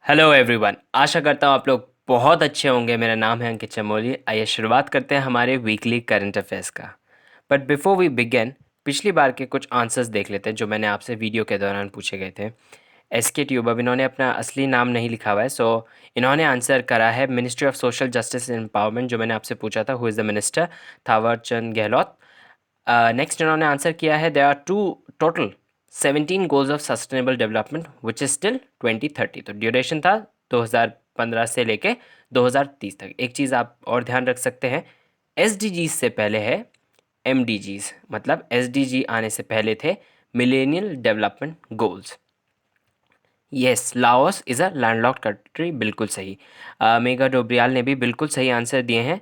Hello everyone, आशा करता हूँ आप लोग बहुत अच्छे होंगे। मेरा नाम है अंकित चमोली। आइए शुरुआत करते हैं हमारे वीकली करंट अफेयर्स का। बट बिफोर वी बिगिन, पिछली बार के कुछ आंसर्स देख लेते हैं जो मैंने आपसे वीडियो के दौरान पूछे गए थे। एसके ट्यूब, अब इन्होंने अपना असली नाम नहीं लिखा हुआ है, सो इन्होंने आंसर करा है ministry of social justice and empowerment. जो मैंने आपसे पूछा था, who is the minister, Thawar Chand Gehlot. Next इन्होंने आंसर किया है, there are two total 17 goals of sustainable development which is still 2030। तो ड्यूरेशन था 2015 से लेके 2030 तक। एक चीज़ आप और ध्यान रख सकते हैं, एसडीजीज से पहले है एमडीजीज, मतलब एसडीजी आने से पहले थे millennial development goals. Yes, Laos is a landlocked country, बिल्कुल सही। मेगा डोब्रियाल ने भी बिल्कुल सही आंसर दिए हैं।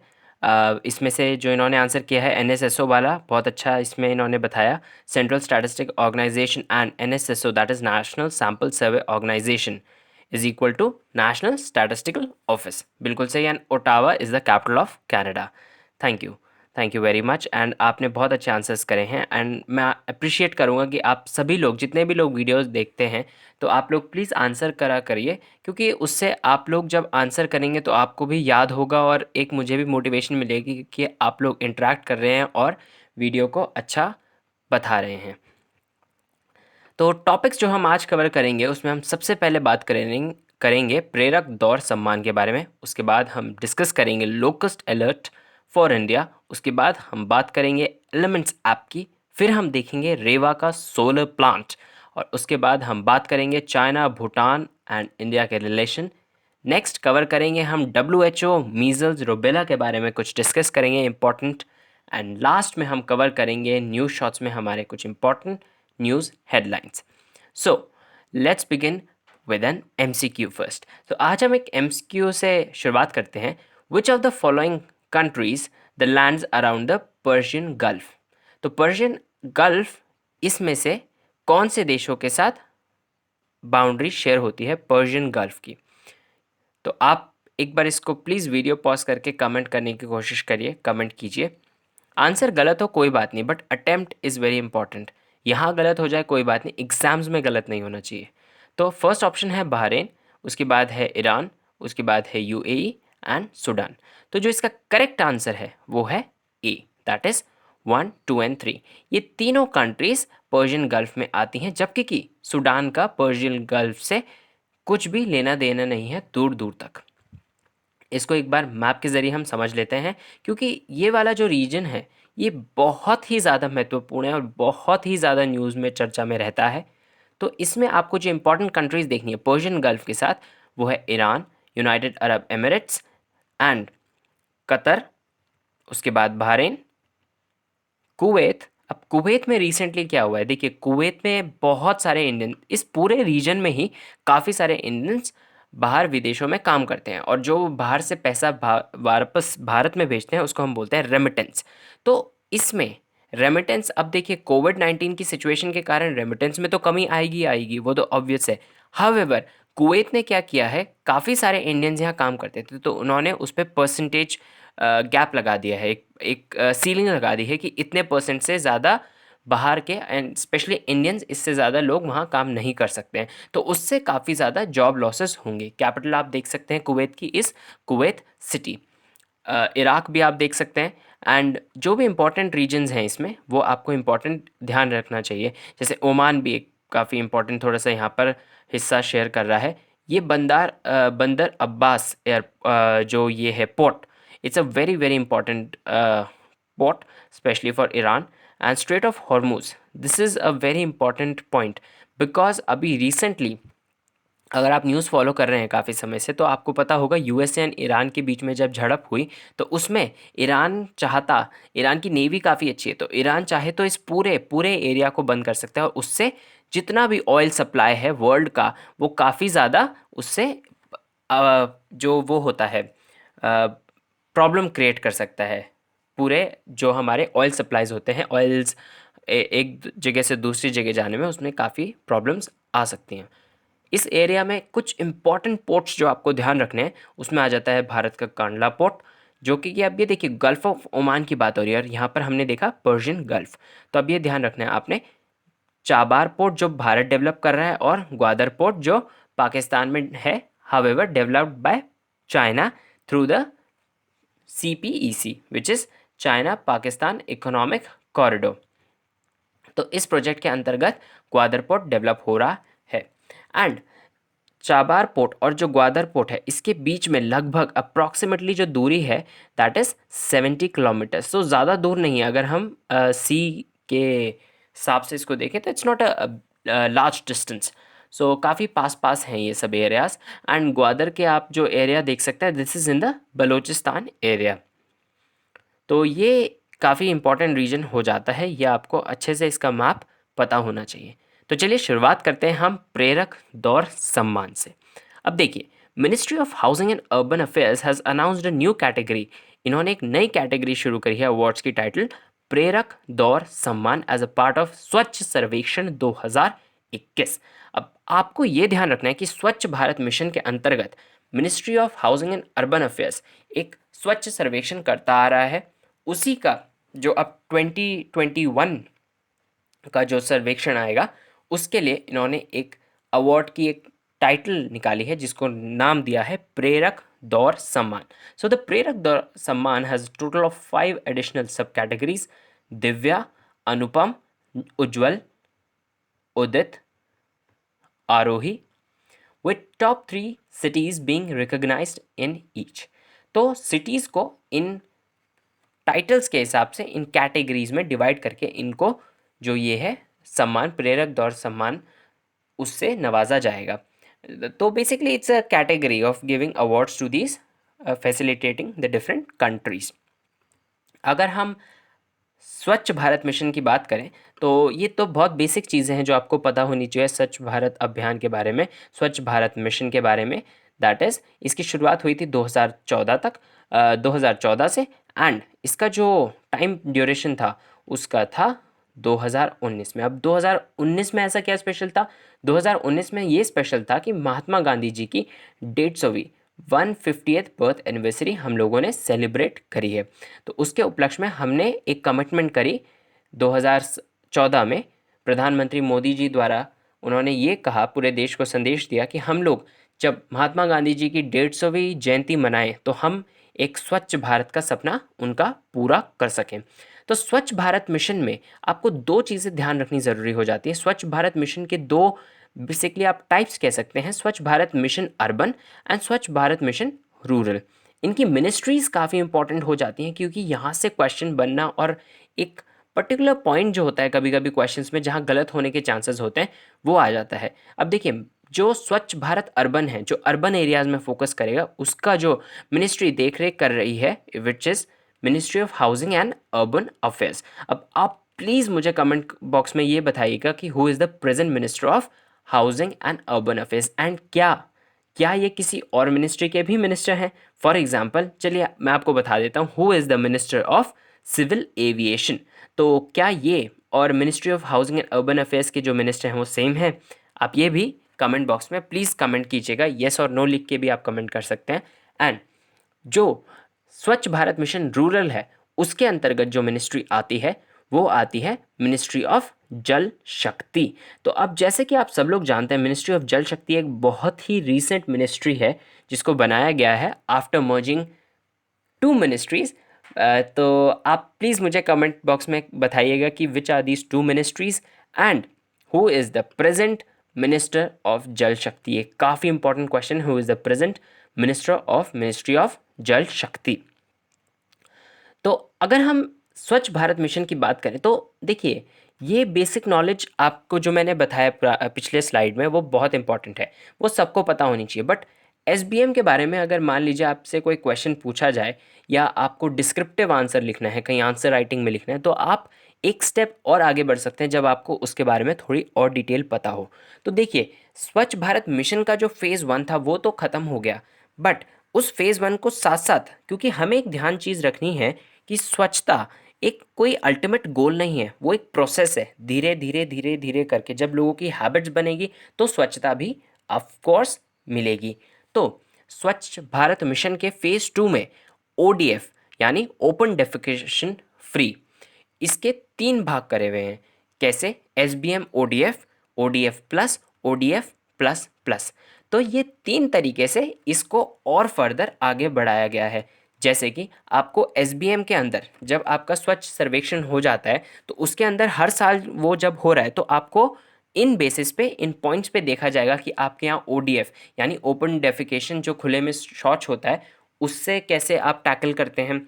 इसमें से जो इन्होंने आंसर किया है एनएसएसओ वाला, बहुत अच्छा इसमें इन्होंने बताया। Central statistic organisation and NSSO, that is national sample survey organisation, is equal to national statistical office, बिल्कुल सही। And Ottawa is the capital of Canada. Thank you very much. And आपने बहुत अच्छे आंसर्स करे हैं, एंड मैं appreciate करूँगा कि आप सभी लोग, जितने भी लोग वीडियोस देखते हैं, तो आप लोग प्लीज़ आंसर करा करिए, क्योंकि उससे आप लोग जब आंसर करेंगे तो आपको भी याद होगा और एक मुझे भी मोटिवेशन मिलेगी कि आप लोग इंटरेक्ट कर रहे हैं और वीडियो को अच्छा बता रहे हैं। तो टॉपिक्स जो हम आज कवर करेंगे उसमें हम सबसे पहले बात करेंगे प्रेरक दौर सम्मान के बारे में। उसके बाद हम डिस्कस करेंगे लोकस्ट अलर्ट फॉर इंडिया। उसके बाद हम बात करेंगे एलिमेंट्स ऐप की। फिर हम देखेंगे रेवा का सोलर प्लांट। और उसके बाद हम बात करेंगे चाइना, भूटान एंड इंडिया के रिलेशन। नेक्स्ट कवर करेंगे हम WHO, मीजल्स, रूबेला के बारे में कुछ डिस्कस करेंगे इंपॉर्टेंट। एंड लास्ट में हम कवर करेंगे न्यूज़ शॉट्स में हमारे कुछ important news headlines. So let's begin with an MCQ first. तो आज हम एक MCQ से शुरुआत करते हैं। Which of the following countries the lands around the Persian Gulf. तो पर्शियन गल्फ, इसमें से कौन से देशों के साथ बाउंड्री शेयर होती है पर्शियन गल्फ की? तो आप एक बार इसको प्लीज़ वीडियो पॉज करके कमेंट करने की कोशिश करिए, कमेंट कीजिए। आंसर गलत हो कोई बात नहीं, but attempt is very important. यहाँ गलत हो जाए कोई बात नहीं, एग्जाम्स में गलत नहीं होना चाहिए। तो फर्स्ट ऑप्शन है बहरीन, उसके बाद है ईरान, उसके बाद है UAE एंड सूडान। तो जो इसका करेक्ट आंसर है वो है ए, दैट इज़ 1, 2 एंड 3। ये तीनों कंट्रीज पर्शियन गल्फ में आती हैं, जबकि कि सूडान का पर्शियन गल्फ से कुछ भी लेना देना नहीं है दूर दूर तक। इसको एक बार मैप के ज़रिए हम समझ लेते हैं, क्योंकि ये वाला जो रीजन है ये बहुत ही ज़्यादा महत्वपूर्ण है और बहुत ही ज़्यादा न्यूज़ में चर्चा में रहता है। तो इसमें आपको जो इंपॉर्टेंट कंट्रीज़ देखनी है पर्शियन गल्फ के साथ, वो है Iran, United Arab Emirates and Qatar, उसके बाद बहरीन, कुवैत। अब कुवैत में रिसेंटली क्या हुआ है, देखिए कुवैत में बहुत सारे इंडियन, इस पूरे रीजन में ही काफ़ी सारे इंडियंस बाहर विदेशों में काम करते हैं, और जो बाहर से पैसा वापस भारत में भेजते हैं उसको हम बोलते हैं रेमिटेंस। तो इसमें रेमिटेंस, अब देखिए कोविड-19 की सिचुएशन के कारण रेमिटेंस में तो कमी आएगी आएगी, वो तो ऑब्वियस है। हाउएवर कुवैत ने क्या किया है, काफ़ी सारे इंडियंस यहाँ काम करते थे, तो उन्होंने उस पर परसेंटेज गैप लगा दिया है, एक सीलिंग लगा दी है कि इतने परसेंट से ज़्यादा बाहर के एंड स्पेशली इंडियंस, इससे ज़्यादा लोग वहाँ काम नहीं कर सकते हैं। तो उससे काफ़ी ज़्यादा जॉब लॉसेस होंगे। कैपिटल आप देख सकते हैं कुवैत की इस कुवैत सिटी। इराक भी आप देख सकते हैं। एंड जो भी इम्पोर्टेंट रीजन्स हैं इसमें, वो आपको इम्पोर्टेंट ध्यान रखना चाहिए। जैसे ओमान भी एक काफ़ी इम्पोर्टेंट थोड़ा सा यहाँ पर हिस्सा शेयर कर रहा है। ये बंदर अब्बास जो ये है port, it's a very very important port, especially for Iran. And Strait of Hormuz, this is a very important point, because अभी recently अगर आप न्यूज़ फॉलो कर रहे हैं काफ़ी समय से, तो आपको पता होगा USA एंड ईरान के बीच में जब झड़प हुई, तो उसमें ईरान की नेवी काफ़ी अच्छी है, तो ईरान चाहे तो इस पूरे पूरे एरिया को बंद कर सकता है, और उससे जितना भी ऑयल सप्लाई है वर्ल्ड का, वो काफ़ी ज़्यादा उससे जो वो होता है प्रॉब्लम क्रिएट कर सकता है। पूरे जो हमारे ऑयल सप्लाईज होते हैं, ऑयल्स एक जगह से दूसरी जगह जाने में उसमें काफ़ी प्रॉब्लम्स आ सकती हैं। इस एरिया में कुछ इंपॉर्टेंट पोर्ट्स जो आपको ध्यान रखने हैं, उसमें आ जाता है भारत का कांडला पोर्ट, जो कि अब ये देखिए गल्फ ऑफ ओमान की बात हो रही है, और यहाँ पर हमने देखा पर्शियन गल्फ। तो अब ये ध्यान रखना है आपने, चाबार पोर्ट जो भारत डेवलप कर रहा है, और ग्वादर पोर्ट जो पाकिस्तान में है, however developed by China through the CPEC, which is China Pakistan economic corridor. तो इस प्रोजेक्ट के अंतर्गत ग्वादर पोर्ट डेवलप हो रहा है। एंड चाबार पोर्ट और जो ग्वादर पोर्ट है इसके बीच में लगभग अप्रॉक्सीमेटली जो दूरी है दैट इज़ 70 किलोमीटर। सो ज़्यादा दूर नहीं है। अगर हम सी के हिसाब से इसको देखें तो it's not a large distance. So काफ़ी पास पास हैं ये सब एरियाज। एंड ग्वादर के आप जो एरिया देख सकते हैं this is in the Balochistan area. तो ये काफ़ी इंपॉर्टेंट रीजन हो जाता है, ये आपको अच्छे से इसका मैप पता होना चाहिए। तो चलिए शुरुआत करते हैं हम प्रेरक दौर सम्मान से। अब देखिए, ministry of housing and urban affairs has announced a new category. इन्होंने एक नई कैटेगरी शुरू करी है अवार्ड्स की, टाइटल प्रेरक दौर सम्मान एज अ पार्ट ऑफ स्वच्छ सर्वेक्षण 2021। अब आपको ये ध्यान रखना है कि स्वच्छ भारत मिशन के अंतर्गत ministry of housing and urban affairs एक स्वच्छ सर्वेक्षण करता आ रहा है। उसी का जो अब 2021 का जो सर्वेक्षण आएगा उसके लिए इन्होंने एक अवार्ड की एक टाइटल निकाली है जिसको नाम दिया है प्रेरक दौर सम्मान। So the Prerak Daur Samman has total of 5 additional sub categories: Divya, Anupam, Ujjwal, Udit, Aarohi, with top 3 cities being recognized in each। तो सिटीज़ को इन टाइटल्स के हिसाब से इन कैटेगरीज में डिवाइड करके इनको जो ये है सम्मान, प्रेरक दौर सम्मान, उससे नवाजा जाएगा। तो basically it's a category of giving awards to these facilitating the different countries. अगर हम स्वच्छ भारत मिशन की बात करें तो ये तो बहुत बेसिक चीज़ें हैं जो आपको पता होनी चाहिए स्वच्छ भारत अभियान के बारे में, स्वच्छ भारत मिशन के बारे में। दैट इज़ इसकी शुरुआत हुई थी 2014 तक, 2014 से। एंड इसका जो टाइम ड्यूरेशन था उसका था 2019 में। अब 2019 में ऐसा क्या स्पेशल था? 2019 में ये स्पेशल था कि महात्मा गांधी जी की 150वीं 150th बर्थ एनिवर्सरी हम लोगों ने सेलिब्रेट करी है। तो उसके उपलक्ष्य में हमने एक कमिटमेंट करी 2014 में। प्रधानमंत्री मोदी जी द्वारा उन्होंने ये कहा, पूरे देश को संदेश दिया कि हम लोग जब महात्मा गांधी जी की 150वीं जयंती मनाएं तो हम एक स्वच्छ भारत का सपना उनका पूरा कर सकें। तो स्वच्छ भारत मिशन में आपको दो चीज़ें ध्यान रखनी ज़रूरी हो जाती है। स्वच्छ भारत मिशन के दो बेसिकली आप टाइप्स कह सकते हैं, स्वच्छ भारत मिशन अर्बन एंड स्वच्छ भारत मिशन रूरल। इनकी मिनिस्ट्रीज़ काफ़ी इंपॉर्टेंट हो जाती हैं क्योंकि यहाँ से क्वेश्चन बनना और एक पर्टिकुलर पॉइंट जो होता है कभी कभी क्वेश्चंस में जहाँ गलत होने के चांसेस होते हैं वो आ जाता है। अब देखिए, जो स्वच्छ भारत अर्बन है, जो अर्बन एरियाज़ में फोकस करेगा, उसका जो मिनिस्ट्री देख रेख कर रही है which is ministry of housing and urban affairs. अब आप प्लीज़ मुझे कमेंट बॉक्स में ये बताइएगा कि who is the present minister of housing and urban affairs and क्या ये किसी और मिनिस्ट्री के भी मिनिस्टर हैं? फॉर एग्जाम्पल चलिए मैं आपको बता देता हूँ who is the minister of civil aviation. तो क्या ये और ministry of housing and urban affairs के जो मिनिस्टर हैं वो सेम हैं? आप ये भी कमेंट बॉक्स में प्लीज़ कमेंट कीजिएगा, येस और नो लिख के भी आप कमेंट कर सकते हैं। एंड जो स्वच्छ भारत मिशन रूरल है उसके अंतर्गत जो मिनिस्ट्री आती है वो आती है मिनिस्ट्री ऑफ जल शक्ति। तो अब जैसे कि आप सब लोग जानते हैं मिनिस्ट्री ऑफ जल शक्ति एक बहुत ही रीसेंट मिनिस्ट्री है जिसको बनाया गया है आफ्टर मर्जिंग टू मिनिस्ट्रीज। तो आप प्लीज़ मुझे कमेंट बॉक्स में बताइएगा कि which are these two ministries and who is the present minister of Jal Shakti. ये काफ़ी important question, who is the present minister of ministry of Jal Shakti. तो अगर हम स्वच्छ भारत मिशन की बात करें तो देखिए, ये बेसिक नॉलेज आपको जो मैंने बताया पिछले स्लाइड में वो बहुत इंपॉर्टेंट है, वो सबको पता होनी चाहिए। बट एसबीएम के बारे में अगर मान लीजिए आपसे कोई क्वेश्चन पूछा जाए या आपको डिस्क्रिप्टिव आंसर लिखना है, कहीं आंसर राइटिंग में लिखना है, तो आप एक स्टेप और आगे बढ़ सकते हैं जब आपको उसके बारे में थोड़ी और डिटेल पता हो। तो देखिए, स्वच्छ भारत मिशन का जो फेज़ 1 था वो तो ख़त्म हो गया, बट उस फेज़ 1 को साथ साथ, क्योंकि हमें एक ध्यान चीज़ रखनी है कि स्वच्छता एक कोई अल्टीमेट गोल नहीं है, वो एक प्रोसेस है। धीरे धीरे धीरे धीरे करके जब लोगों की हैबिट्स बनेगी तो स्वच्छता भी ऑफ कोर्स मिलेगी। तो स्वच्छ भारत मिशन के फेज़ 2 में ओडीएफ यानी ओपन डेफिकेशन फ्री, इसके 3 भाग करे हुए हैं। कैसे? SBM ODF, ODF plus, ODF plus plus. तो ये 3 तरीके से इसको और फर्दर आगे बढ़ाया गया है। जैसे कि आपको एसबीएम के अंदर जब आपका स्वच्छ सर्वेक्षण हो जाता है तो उसके अंदर हर साल वो जब हो रहा है तो आपको इन बेसिस पे, इन पॉइंट्स पे देखा जाएगा कि आपके यहाँ ओडीएफ यानी ओपन डेफिकेशन जो खुले में शौच होता है उससे कैसे आप टैकल करते हैं।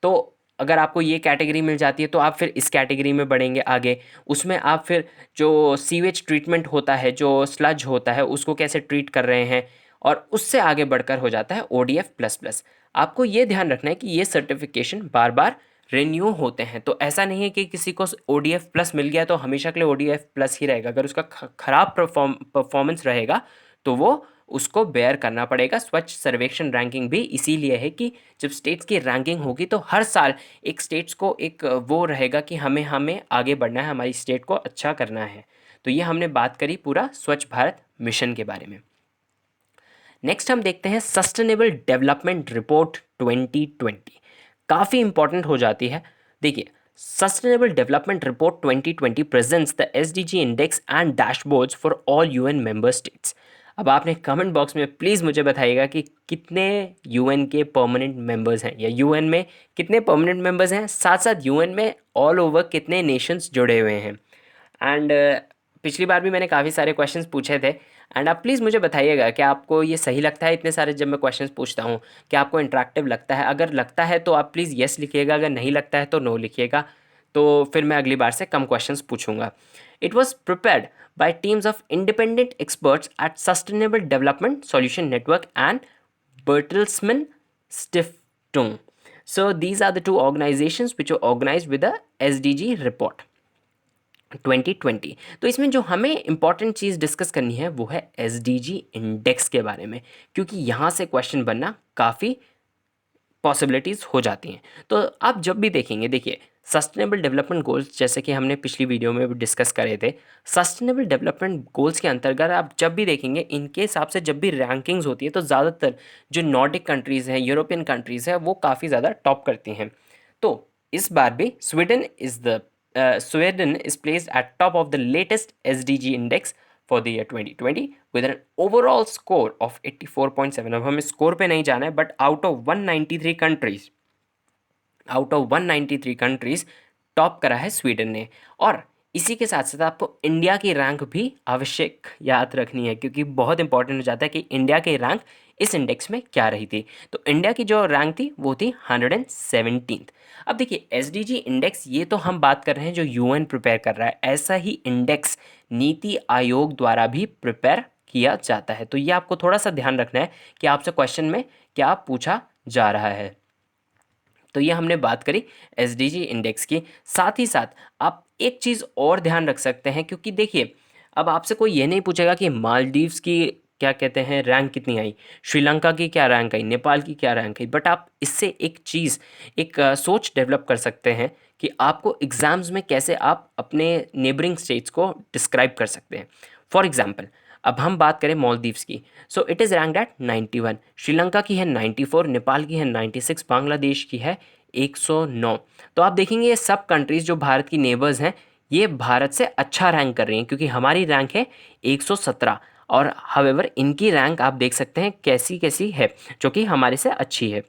तो अगर आपको ये कैटेगरी मिल जाती है तो आप फिर इस कैटेगरी में बढ़ेंगे आगे। उसमें आप फिर जो सीवेज ट्रीटमेंट होता है, जो स्लज होता है, उसको कैसे ट्रीट कर रहे हैं, और उससे आगे बढ़कर हो जाता है ओडीएफ प्लस प्लस। आपको ये ध्यान रखना है कि ये सर्टिफिकेशन बार बार रिन्यू होते हैं। तो ऐसा नहीं है कि किसी को ओडीएफ प्लस मिल गया तो हमेशा के लिए ओडीएफ प्लस ही रहेगा। अगर उसका खराब परफॉर्मेंस रहेगा तो वो उसको बेयर करना पड़ेगा। स्वच्छ सर्वेक्षण रैंकिंग भी इसीलिए है कि जब स्टेट्स की रैंकिंग होगी तो हर साल एक स्टेट्स को एक वो रहेगा कि हमें हमें आगे बढ़ना है, हमारी स्टेट को अच्छा करना है। तो ये हमने बात करी पूरा स्वच्छ भारत मिशन के बारे में। नेक्स्ट हम देखते हैं सस्टेनेबल डेवलपमेंट रिपोर्ट 2020। काफ़ी इंपॉर्टेंट हो जाती है। देखिए, sustainable development report 2020 presents the SDG index and dashboards for all UN member states. अब आपने कमेंट बॉक्स में प्लीज़ मुझे बताइएगा कि कितने यूएन के परमानेंट मेंबर्स हैं, या यूएन में कितने परमानेंट मेंबर्स हैं, साथ साथ यूएन में ऑल ओवर कितने नेशंस जुड़े हुए हैं। एंड पिछली बार भी मैंने काफ़ी सारे क्वेश्चंस पूछे थे। एंड आप प्लीज़ मुझे बताइएगा कि आपको ये सही लगता है, इतने सारे जब मैं क्वेश्चंस पूछता हूँ कि आपको इंटरेक्टिव लगता है। अगर लगता है तो आप प्लीज़ येस लिखिएगा, अगर नहीं लगता है तो नो लिखिएगा। तो फिर मैं अगली बार से कम क्वेश्चंस पूछूंगा। It was prepared by teams of independent experts at sustainable development solution network and Bertelsmann Stiftung. So these are the two organizations which are organized with the SDG report 2020। तो इसमें जो हमें इंपॉर्टेंट चीज़ discuss करनी है वो है SDG index के बारे में, क्योंकि यहाँ से क्वेश्चन बनना काफ़ी पॉसिबिलिटीज़ हो जाती हैं। तो आप जब भी देखेंगे, देखिए सस्टेनेबल डेवलपमेंट गोल्स जैसे कि हमने पिछली वीडियो में भी डिस्कस करे थे, सस्टेनेबल डेवलपमेंट गोल्स के अंतर्गत आप जब भी देखेंगे इनके हिसाब से जब भी रैंकिंग्स होती है तो ज़्यादातर जो नॉर्डिक कंट्रीज़ हैं, यूरोपियन कंट्रीज़ हैं, वो काफ़ी ज़्यादा टॉप करती हैं। तो इस बार भी Sweden is placed at top of the latest SDG index for the year 2020 with an overall score of 84.7। अब हमें स्कोर पे नहीं जाना है, but out of 193 countries top करा है स्वीडन ने। और इसी के साथ साथ आपको इंडिया की रैंक भी आवश्यक याद रखनी है, क्योंकि बहुत इंपॉर्टेंट हो जाता है कि इंडिया की रैंक इस इंडेक्स में क्या रही थी। तो इंडिया की जो रैंक थी वो थी 117। अब देखिए एसडीजी इंडेक्स, ये तो हम बात कर रहे हैं जो यूएन प्रिपेयर कर रहा है, ऐसा ही इंडेक्स नीति आयोग द्वारा भी प्रिपेयर किया जाता है। तो ये आपको थोड़ा सा ध्यान रखना है कि आपसे क्वेश्चन में क्या पूछा जा रहा है। तो ये हमने बात करी एसडीजी इंडेक्स की। साथ ही साथ आप एक चीज़ और ध्यान रख सकते हैं, क्योंकि देखिए अब आपसे कोई ये नहीं पूछेगा कि मालदीव्स की क्या कहते हैं रैंक कितनी आई, श्रीलंका की क्या रैंक आई, नेपाल की क्या रैंक आई, बट आप इससे एक चीज़, एक सोच डेवलप कर सकते हैं कि आपको एग्ज़ाम्स में कैसे आप अपने नेबरिंग स्टेट्स को डिस्क्राइब कर सकते हैं। फॉर एग्ज़ाम्पल, अब हम बात करें मालदीव्स की, so it is ranked at 91, Sri Lanka की है 94, नेपाल की है 96, बांग्लादेश की है 109। तो आप देखेंगे ये सब कंट्रीज़ जो भारत की नेबर्स हैं ये भारत से अच्छा रैंक कर रही हैं, क्योंकि हमारी रैंक है 117, और हावेवर इनकी रैंक आप देख सकते हैं कैसी कैसी है, जो कि हमारे से अच्छी है।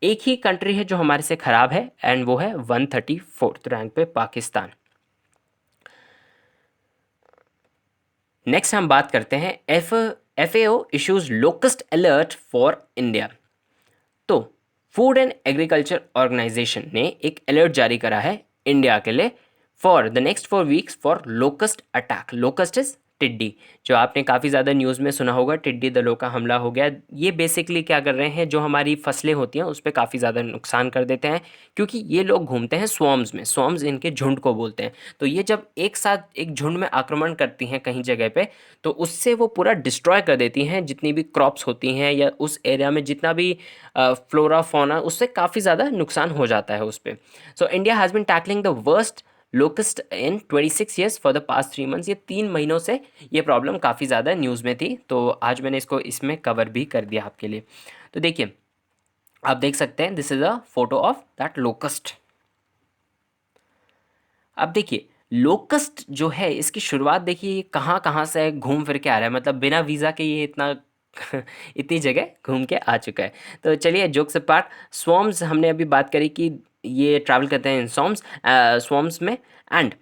एक ही कंट्री है जो हमारे से ख़राब है, एंड वो है 134th रैंक पे पाकिस्तान। नेक्स्ट हम बात करते हैं FAO issues locust alert for India. तो फूड एंड एग्रीकल्चर ऑर्गेनाइजेशन ने एक अलर्ट जारी करा है इंडिया के लिए for the next 4 weeks for locust attack. Locust is टिड्डी, जो आपने काफ़ी ज़्यादा न्यूज़ में सुना होगा, टिड्डी दलों का हमला हो गया। ये बेसिकली क्या कर रहे हैं, जो हमारी फसलें होती हैं उस पर काफ़ी ज़्यादा नुकसान कर देते हैं, क्योंकि ये लोग घूमते हैं स्वॉर्म्स में। स्वॉर्म्स इनके झुंड को बोलते हैं। तो ये जब एक साथ एक झुंड में आक्रमण करती हैं कहीं जगह पे, तो उससे वो पूरा डिस्ट्रॉय कर देती हैं जितनी भी क्रॉप्स होती हैं, या उस एरिया में जितना भी फ्लोरा फौना, उससे काफ़ी ज़्यादा नुकसान हो जाता है उस पर। So India has been tackling the worst locust in 26 years for the past 3 months. ये 3 महीनों से ये प्रॉब्लम काफ़ी ज़्यादा न्यूज़ में थी, तो आज मैंने इसको इसमें कवर भी कर दिया आपके लिए। तो देखिए आप देख सकते हैं, this is a photo of that locust. अब देखिए लोकस्ट जो है इसकी शुरुआत देखिए कहाँ कहाँ से घूम फिर के आ रहा है, मतलब बिना वीज़ा के ये इतना इतनी जगह घूम के आ चुका है। तो चलिए जोक्स अपार्ट, स्वॉर्म्स हमने अभी बात करी कि ये ट्रैवल करते हैं इन स्वॉर्म्स में। एंड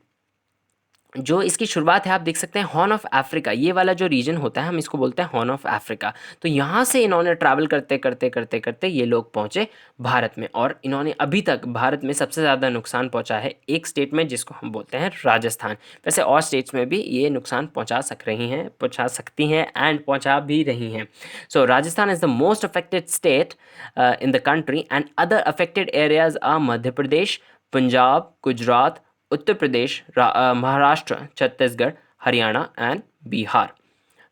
जो इसकी शुरुआत है आप देख सकते हैं हॉर्न ऑफ अफ्रीका, ये वाला जो रीजन होता है हम इसको बोलते हैं हॉर्न ऑफ अफ्रीका। तो यहाँ से इन्होंने ट्रैवल करते करते करते करते ये लोग पहुँचे भारत में, और इन्होंने अभी तक भारत में सबसे ज़्यादा नुकसान पहुँचा है एक स्टेट में जिसको हम बोलते हैं राजस्थान। वैसे और स्टेट्स में भी ये नुकसान पहुँचा सकती हैं एंड पहुँचा भी रही हैं। So Rajasthan is the most affected state in the country and other affected areas are Madhya Pradesh, Punjab, Gujarat, Uttar Pradesh, Maharashtra, Chhattisgarh, Haryana and Bihar.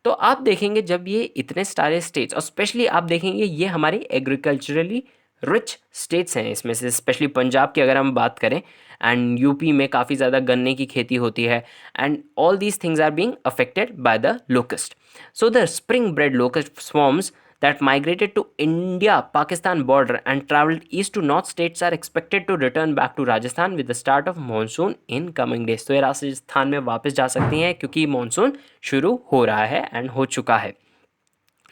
तो आप देखेंगे जब ये इतने सारे स्टेट्स, और स्पेशली आप देखेंगे ये हमारे एग्रीकल्चरली रिच स्टेट्स हैं, इसमें से स्पेशली पंजाब की अगर हम बात करें, एंड यूपी में काफ़ी ज़्यादा गन्ने की खेती होती है, and all these things are being affected by the locust. So the spring bred locust swarms that migrated to India-Pakistan border and traveled east to north states are expected to return back to Rajasthan with the start of monsoon in coming days। तो ये राजस्थान में वापस जा सकती हैं क्योंकि monsoon शुरू हो रहा है एंड हो चुका है।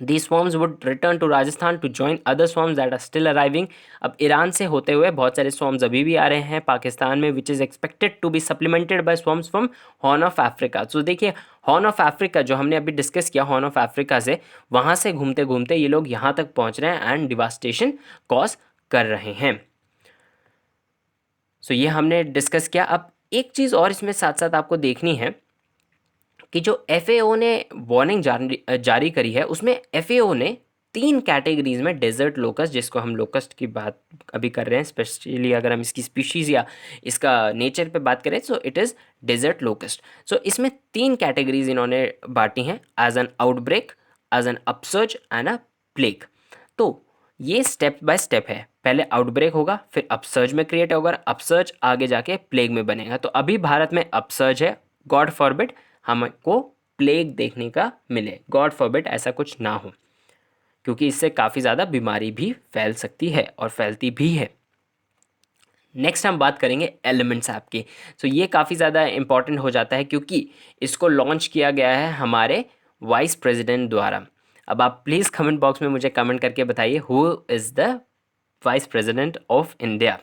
These swarms would return to Rajasthan to join other swarms that are still arriving। अब ईरान से होते हुए बहुत सारे swarms अभी भी आ रहे हैं पाकिस्तान में, which is expected to be supplemented by swarms from Horn of Africa। तो देखिए हॉर्न ऑफ अफ्रीका जो हमने अभी डिस्कस किया, हॉर्न ऑफ अफ्रीका से वहाँ से घूमते घूमते ये लोग यहाँ तक पहुँच रहे हैं एंड डिवास्टेशन कॉज कर रहे हैं। सो ये हमने डिस्कस किया। अब एक चीज़ और इसमें साथ साथ आपको देखनी है कि जो FAO ने वार्निंग जारी करी है उसमें FAO ने 3 कैटेगरीज में डेजर्ट लोकस्ट, जिसको हम लोकस्ट की बात अभी कर रहे हैं, स्पेशली अगर हम इसकी स्पीशीज़ या इसका नेचर पे बात करें, so it is desert locust. So इसमें 3 कैटेगरीज इन्होंने बांटी हैं, as an outbreak, as an upsurge and a plague. तो ये स्टेप बाय स्टेप है, पहले आउटब्रेक होगा, फिर अपसर्ज में क्रिएट होगा, अपसर्ज आगे जाके प्लेग में बनेगा। तो अभी भारत में अपसर्ज है, गॉड फॉरबिड हमको प्लेग देखने का मिले, गॉड फॉरबिड ऐसा कुछ ना हो, क्योंकि इससे काफ़ी ज़्यादा बीमारी भी फैल सकती है और फैलती भी है। नेक्स्ट हम बात करेंगे एलिमेंट्स ऐप की। सो ये काफ़ी ज़्यादा इंपॉर्टेंट हो जाता है क्योंकि इसको लॉन्च किया गया है हमारे वाइस प्रेसिडेंट द्वारा। अब आप प्लीज़ कमेंट बॉक्स में मुझे कमेंट करके बताइए who is the vice president of India.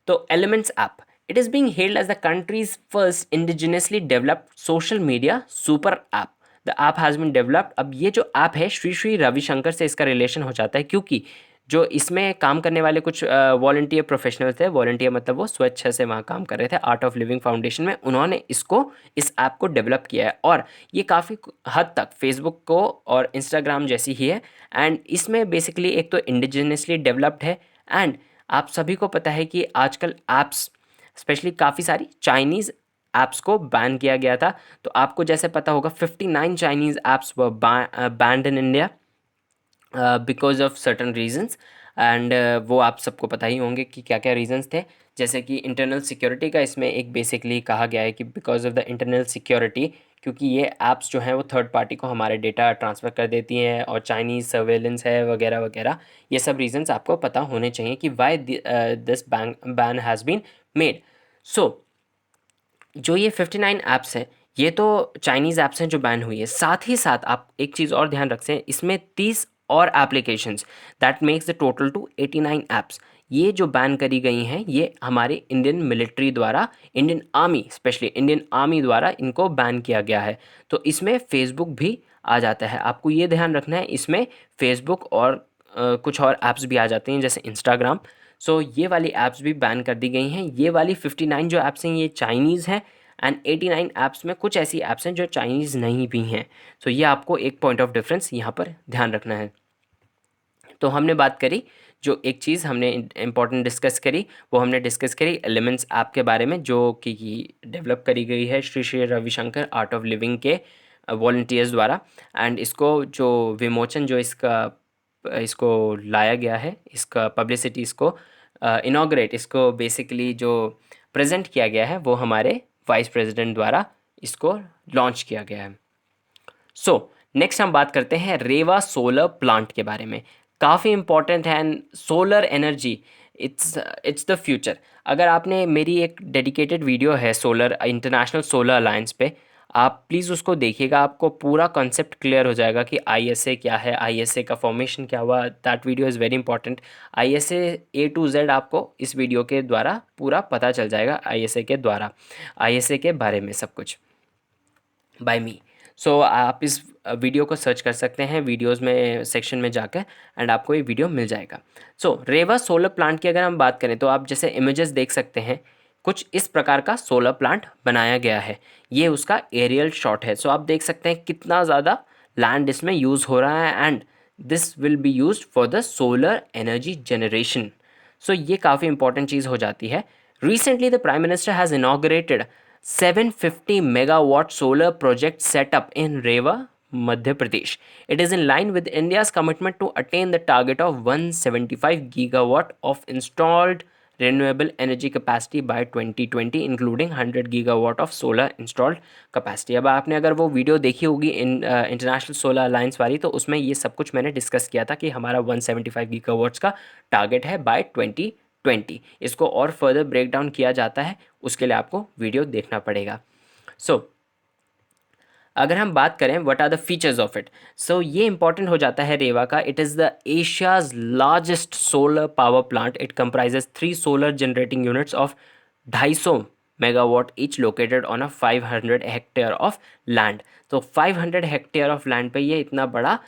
तो elements app, it is being hailed as the country's first indigenously developed social media super app। The app has been developed। अब ये जो app है श्री श्री रविशंकर से इसका रिलेशन हो जाता है, क्योंकि जो इसमें काम करने वाले कुछ वॉलंटियर प्रोफेशनल थे, वॉलंटियर मतलब वो स्वेच्छा से वहाँ काम कर रहे थे आर्ट ऑफ लिविंग फाउंडेशन में, उन्होंने इस ऐप को डेवलप किया है, और ये काफ़ी हद तक फेसबुक को और इंस्टाग्राम जैसी ही है। एंड इसमें बेसिकली एक तो इंडिजिनियसली डेवलप्ड है, एंड आप सभी को पता है कि आजकल ऐप्स स्पेशली काफ़ी सारी चाइनीज़ ऐप्स को बैन किया गया था। तो आपको जैसे पता होगा 59 Chinese apps were band in India because of certain reasons, and वो आप सबको पता ही होंगे कि क्या क्या रीजंस थे। जैसे कि इंटरनल सिक्योरिटी का इसमें एक बेसिकली कहा गया है कि because of the internal security, क्योंकि ये ऐप्स जो हैं वो थर्ड पार्टी को हमारे डेटा ट्रांसफ़र कर देती हैं, और चाइनीज़ सर्वेलेंस है वगैरह वगैरह, ये सब रीजंस आपको पता होने चाहिए कि why this ban has been made. So जो ये 59 ऐप्स हैं ये तो चाइनीज़ ऐप्स हैं जो बैन हुई है, साथ ही साथ आप एक चीज़ और ध्यान रखें, इसमें 30 और applications, that makes the total two 89 apps ये जो बैन करी गई हैं, ये हमारे इंडियन मिलिट्री द्वारा, Indian army, specially Indian army द्वारा इनको बैन किया गया है। तो इसमें फेसबुक भी आ जाता है, आपको ये ध्यान रखना है, इसमें फेसबुक और कुछ और ऐप्स भी आ जाते हैं जैसे इंस्टाग्राम। सो ये वाली ऐप्स भी बैन कर दी गई हैं। ये वाली 59 जो ऐप्स हैं ये चाइनीज़ हैं, एंड 89 ऐप्स में कुछ ऐसी ऐप्स हैं जो चाइनीज़ नहीं भी हैं। सो ये आपको एक पॉइंट ऑफ डिफरेंस यहाँ पर ध्यान रखना है। तो हमने बात करी, जो एक चीज़ हमने इम्पॉर्टेंट डिस्कस करी, वो हमने डिस्कस करी एलिमेंट्स ऐप के बारे में, जो कि डेवलप करी गई है Shri Shri Ravishankar art of living के वॉल्टियर्स द्वारा। एंड इसको जो विमोचन जो इसको लाया गया है, इसका पब्लिसिटी, इसको इनॉग्रेट, इसको बेसिकली जो प्रेजेंट किया गया है वो हमारे वाइस प्रेसिडेंट द्वारा इसको लॉन्च किया गया है। सो नेक्स्ट हम बात करते हैं रेवा सोलर प्लांट के बारे में। काफ़ी इंपॉर्टेंट है, and solar energy it's the future. अगर आपने मेरी एक डेडिकेटेड वीडियो है सोलर इंटरनेशनल सोलर अलायंस पे, आप प्लीज़ उसको देखिएगा, आपको पूरा कॉन्सेप्ट क्लियर हो जाएगा कि आईएसए क्या है, आईएसए का फॉर्मेशन क्या हुआ। That video is very important. ISA A to Z आपको इस वीडियो के द्वारा पूरा पता चल जाएगा, आईएसए के द्वारा, आईएसए के बारे में सब कुछ बाय मी। सो आप इस वीडियो को सर्च कर सकते हैं वीडियोस में सेक्शन में जाकर, एंड आपको ये वीडियो मिल जाएगा। सो रेवा सोलर प्लांट की अगर हम बात करें तो आप जैसे इमेजेस देख सकते हैं, कुछ इस प्रकार का सोलर प्लांट बनाया गया है। ये उसका एरियल शॉट है। सो आप देख सकते हैं कितना ज़्यादा लैंड इसमें यूज़ हो रहा है, and this will be use for the solar energy generation. So ये काफ़ी इंपॉर्टेंट चीज़ हो जाती है। Recently, the Prime Minister has inaugurated 750 megawatt solar project set up in Rewa, Madhya Pradesh. It is in line with India's commitment to attain the target of 175 gigawatt of installed renewable energy capacity by 2020, including 100 gigawatt of solar installed capacity. अब आपने अगर वो video देखी होगी international solar alliance वाली, तो उसमें ये सब कुछ मैंने डिस्कस किया था कि हमारा 175 गीगावाट्स का टारगेट है बाय 2020। इसको और फर्दर ब्रेक डाउन किया जाता है, उसके लिए आपको वीडियो देखना पड़ेगा। सो अगर हम बात करें what are the features of it, so ये इंपॉर्टेंट हो जाता है रेवा का। It is the Asia's largest solar power plant. It comprises 3 solar generating units of 250 megawatt each located on a 500 hectare of land. तो 500 हेक्टेयर ऑफ लैंड पे ये इतना बड़ा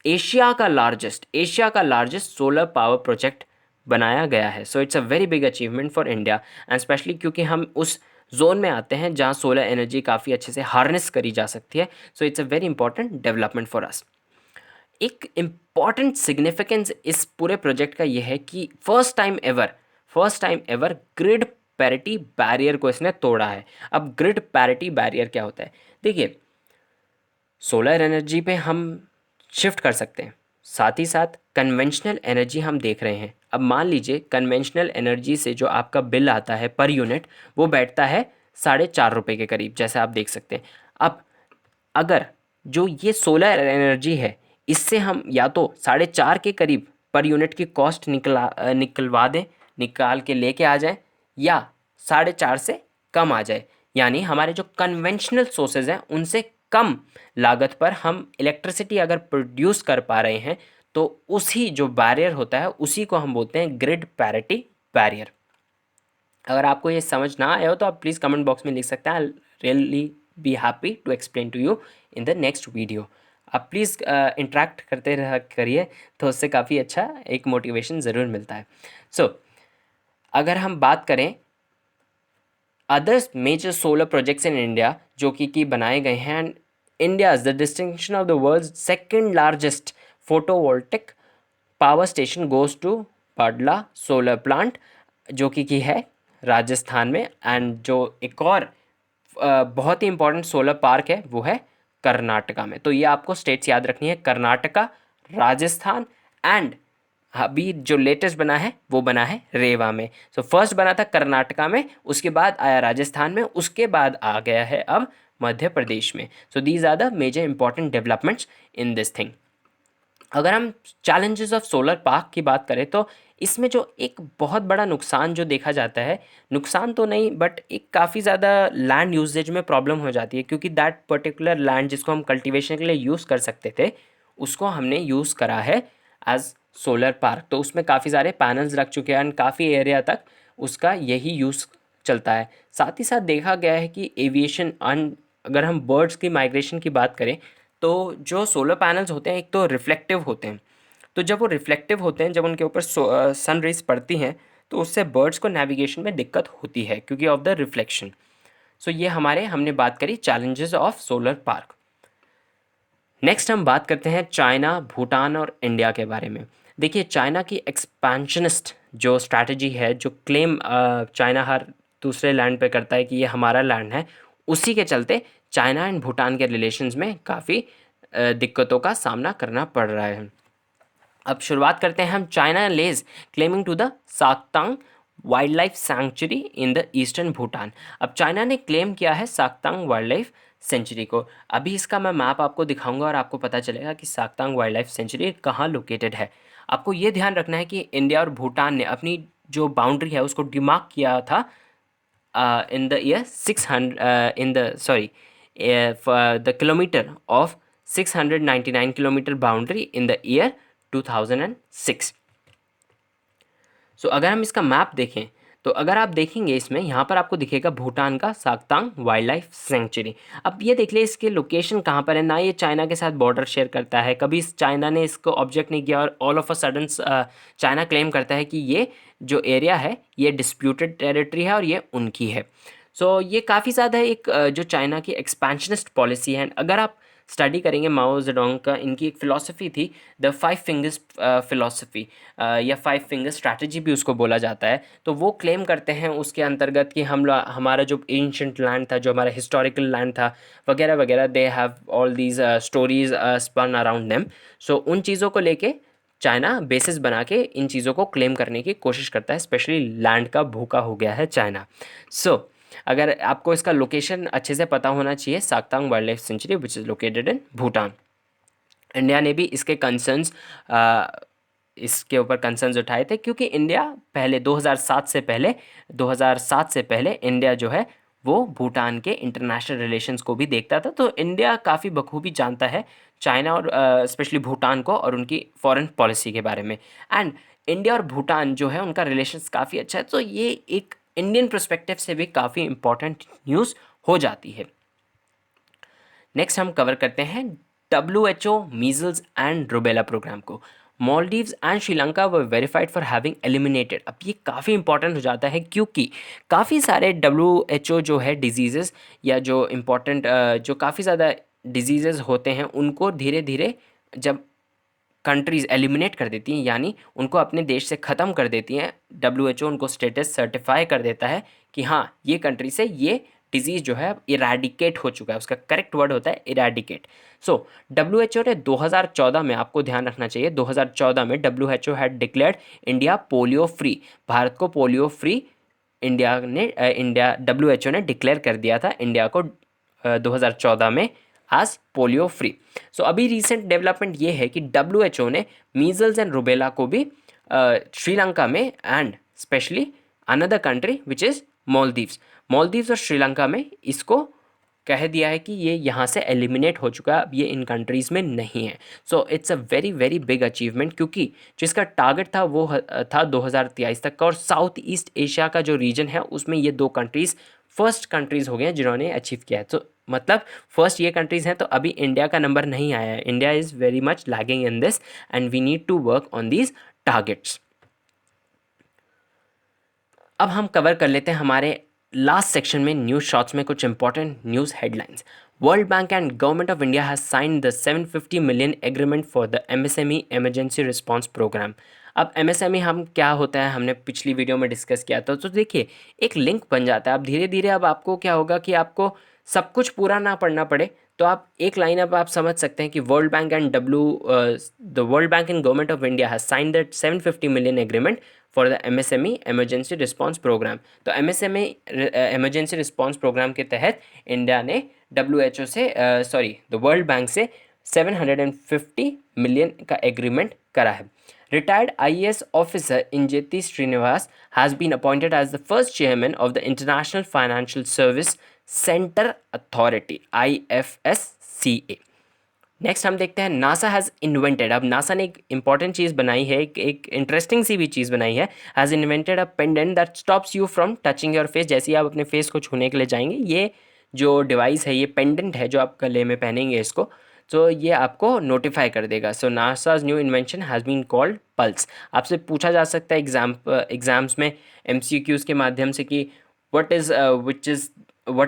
एशिया का लार्जेस्ट सोलर पावर प्रोजेक्ट बनाया गया है। So it's a very big achievement for India, and specially क्योंकि हम उस जोन में आते हैं जहाँ सोलर एनर्जी काफ़ी अच्छे से हार्नेस करी जा सकती है। So it's a very important development for us. एक इम्पॉर्टेंट सिग्निफिकेंस इस पूरे प्रोजेक्ट का ये है कि first time ever grid parity barrier को इसने तोड़ा है। अब ग्रिड पैरिटी बैरियर क्या होता है? देखिए, सोलर एनर्जी पे हम शिफ्ट कर सकते हैं, साथ ही साथ कन्वेंशनल एनर्जी हम देख रहे हैं। अब मान लीजिए कन्वेंशनल एनर्जी से जो आपका बिल आता है पर यूनिट, वो बैठता है 4.5 रुपये के करीब, जैसे आप देख सकते हैं। अब अगर जो ये सोलर एनर्जी है, इससे हम या तो 4.5 के करीब पर यूनिट की कॉस्ट निकलवा दें, निकाल के लेके आ जाएं, या 4.5 से कम आ जाए, यानी हमारे जो कन्वेंशनल सोर्सेज हैं उनसे कम लागत पर हम इलेक्ट्रिसिटी अगर प्रोड्यूस कर पा रहे हैं, तो उसी जो बैरियर होता है उसी को हम बोलते हैं ग्रिड पैरिटी बैरियर। अगर आपको ये समझ ना आया हो तो आप प्लीज़ कमेंट बॉक्स में लिख सकते हैं। I really be happy to explain to you in the next video. आप प्लीज़ इंटरेक्ट करते रहा करिए, तो उससे काफ़ी अच्छा एक मोटिवेशन ज़रूर मिलता है। सो अगर हम बात करें others major solar projects in India जो कि बनाए गए हैं, and India's the distinction of the world second largest photovoltaic power station goes to Padla solar plant, जो कि है राजस्थान में। एंड जो एक और बहुत ही इंपॉर्टेंट सोलर पार्क है वो है कर्नाटका में। तो ये आपको स्टेट्स याद रखनी है, कर्नाटका, राजस्थान, एंड अभी जो लेटेस्ट बना है वो बना है रेवा में। सो फर्स्ट बना था कर्नाटका में, उसके बाद आया राजस्थान में, उसके बाद आ गया है अब मध्य प्रदेश में। So these are the major important developments in this thing. अगर हम चैलेंजेस ऑफ सोलर पार्क की बात करें तो इसमें जो एक बहुत बड़ा नुकसान जो देखा जाता है, नुकसान तो नहीं बट एक काफ़ी ज़्यादा लैंड यूजेज में प्रॉब्लम हो जाती है, क्योंकि दैट पर्टिकुलर लैंड जिसको हम कल्टीवेशन के लिए यूज़ कर सकते थे, उसको हमने यूज़ करा है एज सोलर पार्क। तो उसमें काफ़ी सारे पैनल्स रख चुके हैं एंड काफ़ी एरिया तक उसका यही यूज़ चलता है। साथ ही साथ देखा गया है कि एविएशन, अगर हम बर्ड्स की माइग्रेशन की बात करें, तो जो सोलर पैनल्स होते हैं एक तो रिफ्लेक्टिव होते हैं। तो जब वो रिफ्लेक्टिव होते हैं, जब उनके ऊपर सन रेज पड़ती हैं, तो उससे बर्ड्स को नेविगेशन में दिक्कत होती है क्योंकि ऑफ द रिफ्लेक्शन। सो ये हमने बात करी challenges of solar park. Next हम बात करते हैं चाइना, भूटान और इंडिया के बारे में। देखिए, चाइना की एक्सपेंशनिस्ट जो स्ट्रैटेजी है, जो क्लेम चाइना हर दूसरे लैंड पे करता है कि ये हमारा लैंड है, उसी के चलते चाइना एंड भूटान के रिलेशंस में काफ़ी दिक्कतों का सामना करना पड़ रहा है। अब शुरुआत करते हैं हम। China lays claiming to the Sakteng wild life sanctuary in the eastern Bhutan. अब चाइना ने क्लेम किया है साक्तांग वाइल्ड लाइफ सेंचुरी को। अभी इसका मैं मैप आपको दिखाऊंगा और आपको पता चलेगा कि साक्तांग वाइल्ड लाइफ सेंचुरी कहाँ लोकेटेड है। आपको ये ध्यान रखना है कि इंडिया और भूटान ने अपनी जो बाउंड्री है उसको डिमार्क किया था in the year 600 in the the kilometre of 699 kilometre boundary in the year 2006। सो अगर हम इसका मैप देखें तो अगर आप देखेंगे इसमें यहाँ पर आपको दिखेगा भूटान का साक्तांग वाइल्ड लाइफ सेंचुरी। अब ये देख ले इसके लोकेशन कहाँ पर है, ना ये चाइना के साथ बॉर्डर शेयर करता है, कभी चाइना ने इसको ऑब्जेक्ट नहीं किया और all of a sudden China claim करता है कि ये जो एरिया है ये डिस्प्यूटेड टेरिटरी है और ये उनकी है। सो ये काफ़ी ज़्यादा एक जो चाइना की एक्सपेंशनिस्ट पॉलिसी है। अगर आप स्टडी करेंगे माओ जेडोंग का, इनकी एक फ़िलॉसफी थी द 5 फिंगर्स फ़िलॉसफी या 5 फिंगर स्ट्रैटेजी भी उसको बोला जाता है। तो वो क्लेम करते हैं उसके अंतर्गत कि हमारा जो एंशंट लैंड था, जो हमारा हिस्टोरिकल लैंड था वगैरह वगैरह, they have all these stories spun around them. So उन चीज़ों को लेके चाइना बेसिस बना के इन चीज़ों को क्लेम करने की कोशिश करता है, स्पेशली लैंड का भूखा हो गया है चाइना। सो अगर आपको इसका लोकेशन अच्छे से पता होना चाहिए, Sakteng wild life sanctuary which is located in Bhutan. India ने भी इसके ऊपर कंसर्न्स उठाए थे, क्योंकि इंडिया पहले 2007 से पहले इंडिया जो है वो भूटान के इंटरनेशनल रिलेशंस को भी देखता था। तो इंडिया काफ़ी बखूबी जानता है चाइना और स्पेशली भूटान को और उनकी फॉरेन पॉलिसी के बारे में। एंड इंडिया और भूटान जो है उनका रिलेशंस काफ़ी अच्छा है। तो ये एक इंडियन पर्सपेक्टिव से भी काफ़ी इंपॉर्टेंट न्यूज़ हो जाती है। नेक्स्ट हम कवर करते हैं WHO measles and rubella program को। Maldives and Sri Lanka were verified for having eliminated. अब ये काफ़ी इंपॉर्टेंट हो जाता है, क्योंकि काफ़ी सारे WHO जो है डिजीज़ेस या जो इम्पॉर्टेंट जो काफ़ी ज़्यादा डिजीज़ेस होते हैं उनको धीरे धीरे जब कंट्रीज़ एलिमिनेट कर देती हैं, यानी उनको अपने देश से ख़त्म कर देती हैं, WHO उनको स्टेटस सर्टिफाई कर देता है कि हाँ ये कंट्री से ये डिजीज़ जो है इरेडिकेट हो चुका है। उसका करेक्ट वर्ड होता है इरेडिकेट। सो WHO ने 2014 में, आपको ध्यान रखना चाहिए, 2014 में WHO had declared India polio free. Bharat को पोलियो फ्री WHO ने डिक्लेयर कर दिया था इंडिया को 2014 में आज पोलियो फ्री। सो अभी रिसेंट डेवलपमेंट ये है कि WHO ने मीजल्स एंड रुबेला को भी श्रीलंका में and specially another country which is Maldives और श्रीलंका में इसको कह दिया है कि ये यहाँ से एलिमिनेट हो चुका है, अब ये इन कंट्रीज़ में नहीं है। So it's a very very big achievement, क्योंकि जिसका टारगेट था वो था 2023 तक का, और साउथ ईस्ट एशिया का जो रीजन है उसमें ये दो कंट्रीज़ फर्स्ट कंट्रीज़ हो गए हैं जिन्होंने अचीव किया है। तो मतलब फर्स्ट ये कंट्रीज़ हैं, तो अभी इंडिया का नंबर नहीं आया है। India is very much lagging in this and we need to work on these targets. अब हम कवर कर लेते हैं हमारे लास्ट सेक्शन में न्यूज़ शॉर्ट्स में कुछ important news headlines. World Bank and Government of India has signed the 750 million agreement for the MSME emergency response programme. अब MSME हम क्या होता है हमने पिछली वीडियो में डिस्कस किया था। तो देखिए एक लिंक बन जाता है। अब धीरे धीरे अब आपको क्या होगा कि आपको सब कुछ पूरा ना पढ़ना पड़े, तो आप एक लाइन अब आप समझ सकते हैं कि World Bank and Government of India has signed that 750 million agreement for the MSME emergency response programme. तो MSME इमरजेंसी रिस्पांस प्रोग्राम के तहत इंडिया ने WHO से द वर्ल्ड बैंक से 750 मिलियन का एग्रीमेंट करा है। Retired IAS officer Injeti Srinivas has been appointed as the first chairman of the International Financial Service Center Authority IFSCA। Next हम देखते हैं नासा हैज़ इन्वेंटेड। अब नासा ने एक इंपॉर्टेंट चीज़ बनाई है, एक इंटरेस्टिंग सी भी चीज़ बनाई है। Has invented a pendant that stops you from touching your face. जैसे ही आप अपने फेस को छूने के लिए जाएंगे, ये जो डिवाइस है, ये पेंडेंट है जो आप गले में पहनेंगे इसको, तो ये आपको नोटिफाई कर देगा। So NASA's new invention has been called pulse. आपसे पूछा जा सकता है एग्जाम्स में MCQs के माध्यम से कि what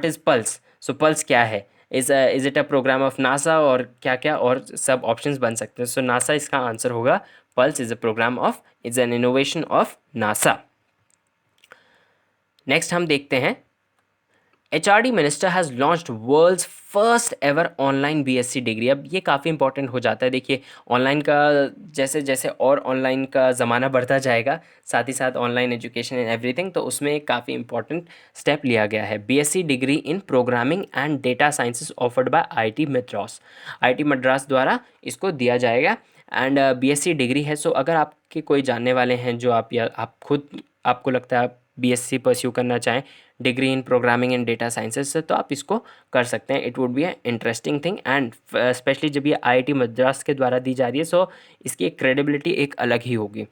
is Pulse. So Pulse क्या है, is it a programme of NASA, और क्या क्या और सब ऑप्शंस बन सकते हैं। सो नासा इसका आंसर होगा। Pulse is a programme of, is an innovation of NASA. Next हम देखते हैं HRD minister has launched world's first ever online BSc degree. अब ये काफ़ी इंपॉर्टेंट हो जाता है। देखिए ऑनलाइन का जैसे जैसे और ऑनलाइन का ज़माना बढ़ता जाएगा, साथ ही साथ ऑनलाइन एजुकेशन एंड एवरीथिंग, तो उसमें काफ़ी इंपॉर्टेंट स्टेप लिया गया है। BSc degree in programming and data sciences offered by IIT Madras द्वारा इसको दिया जाएगा। एंड BSc डिग्री है। सो अगर आपके कोई जानने वाले हैं जो आप, या आप खुद आपको लगता है आप BSc परस्यू करना चाहें degree in programming and data sciences से, तो आप इसको कर सकते हैं। It would be a interesting thing, and specially जब ये IIT मद्रास के द्वारा दी जा रही है, सो इसकी एक क्रेडिबिलिटी एक अलग ही होगी।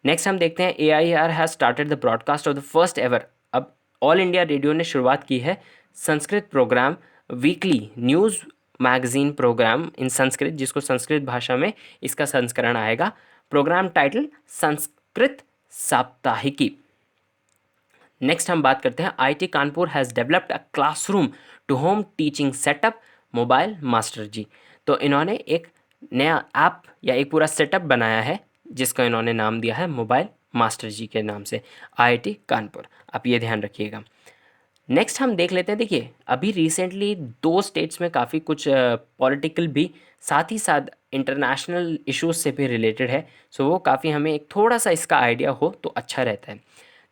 नेक्स्ट हम देखते हैं AIR has started the broadcast of the first ever. अब ऑल इंडिया रेडियो ने शुरुआत की है Sanskrit program, weekly news magazine program in Sanskrit, जिसको संस्कृत भाषा में इसका संस्करण आएगा। Program title Sanskrit Saptahiki. Next हम बात करते हैं IIT Kanpur has developed a classroom to home teaching setup mobile master ji. तो इन्होंने एक नया ऐप या एक पूरा सेटअप बनाया है जिसका इन्होंने नाम दिया है मोबाइल मास्टर जी के नाम से, IIT कानपुर। आप ये ध्यान रखिएगा। नेक्स्ट हम देख लेते हैं, देखिए अभी रिसेंटली 2 स्टेट्स में काफ़ी कुछ पॉलिटिकल भी, साथ ही साथ इंटरनेशनल इश्यूज से भी रिलेटेड है। सो वो काफ़ी हमें एक थोड़ा सा इसका आइडिया हो तो अच्छा रहता है।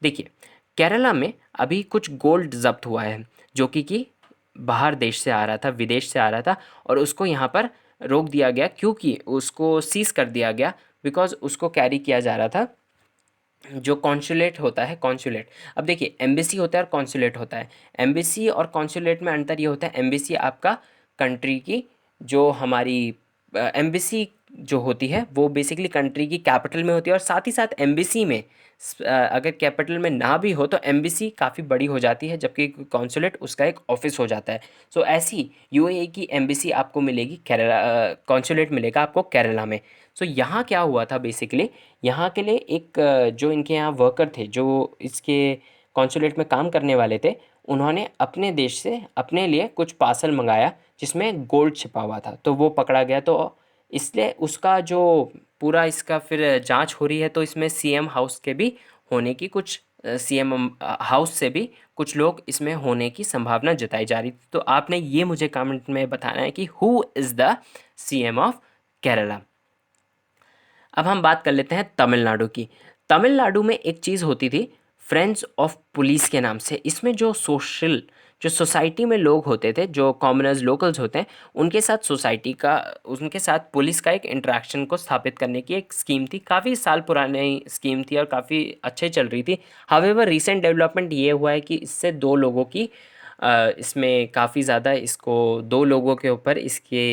देखिए केरला में अभी कुछ गोल्ड जब्त हुआ है जो कि बाहर देश से आ रहा था, विदेश से आ रहा था, और उसको यहाँ पर रोक दिया गया, क्योंकि उसको सीज कर दिया गया बिकॉज उसको कैरी किया जा रहा था। जो कॉन्सुलेट होता है, कॉन्सुलेट, अब देखिए एम्बेसी होता है और कॉन्सुलेट होता है। एम्बेसी और कॉन्सुलेट में अंतर ये होता है, एम्बेसी आपका कंट्री की, जो हमारी एम्बेसी जो होती है वो बेसिकली कंट्री की कैपिटल में होती है, और साथ ही साथ एम्बेसी में अगर कैपिटल में ना भी हो तो एम्बेसी काफ़ी बड़ी हो जाती है, जबकि कॉन्सुलेट उसका एक ऑफिस हो जाता है। सो ऐसी UAE की एम्बेसी आपको मिलेगी केरला, कॉन्सुलेट मिलेगा आपको केरला में। सो यहाँ क्या हुआ था बेसिकली, यहाँ के लिए एक जो इनके यहाँ वर्कर थे जो इसके कॉन्सुलेट में काम करने वाले थे, उन्होंने अपने देश से अपने लिए कुछ पार्सल मंगाया जिसमें गोल्ड छिपा हुआ था, तो वो पकड़ा गया। तो इसलिए उसका जो पूरा इसका फिर जांच हो रही है, तो इसमें CM हाउस के भी होने की कुछ, CM हाउस से भी कुछ लोग इसमें होने की संभावना जताई जा रही थी। तो आपने ये मुझे कमेंट में बताना है कि who is the CM of Kerala. अब हम बात कर लेते हैं तमिलनाडु की। तमिलनाडु में एक चीज़ होती थी फ्रेंड्स ऑफ पुलिस के नाम से। इसमें जो सोसाइटी में लोग होते थे, जो कॉमनर्स लोकल्स होते हैं, उनके साथ सोसाइटी का, उनके साथ पुलिस का एक इंटरेक्शन को स्थापित करने की एक स्कीम थी। काफ़ी साल पुरानी स्कीम थी और काफ़ी अच्छे चल रही थी। हावेवर रिसेंट डेवलपमेंट ये हुआ है कि इससे 2 लोगों की इसमें काफ़ी ज़्यादा, इसको 2 लोगों के ऊपर इसके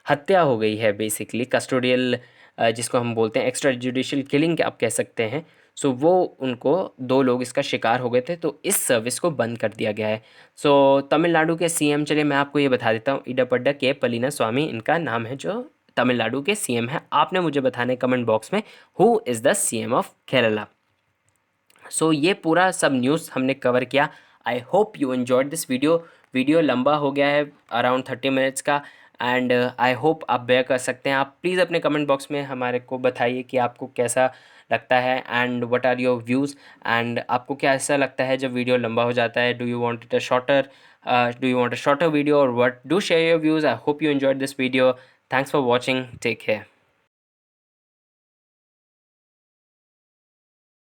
हत्या हो गई है बेसिकली, कस्टोडियल जिसको हम बोलते हैं एक्स्ट्रा जुडिशियल किलिंग आप कह सकते हैं। सो वो उनको 2 लोग इसका शिकार हो गए थे, तो इस सर्विस को बंद कर दिया गया है। सो तमिलनाडु के CM, चलिए मैं आपको ये बता देता हूँ, इडापड्डा के पलानीस्वामी इनका नाम है, जो तमिलनाडु के CM है। आपने मुझे बताना है कमेंट बॉक्स में who is the CM of Kerala. So ये पूरा सब न्यूज़ हमने कवर किया। I hope you enjoyed this video लंबा हो गया है, अराउंड 30 मिनट्स का, एंड आई होप आप बेयर कर सकते हैं। आप प्लीज़ अपने कमेंट बॉक्स में हमारे को बताइए कि आपको कैसा लगता है, and what are your views, and आपको क्या ऐसा लगता है जब वीडियो लंबा हो जाता है। Do you want it a shorter video, और what, do share your views. I hope you enjoyed this video. Thanks for watching, take care.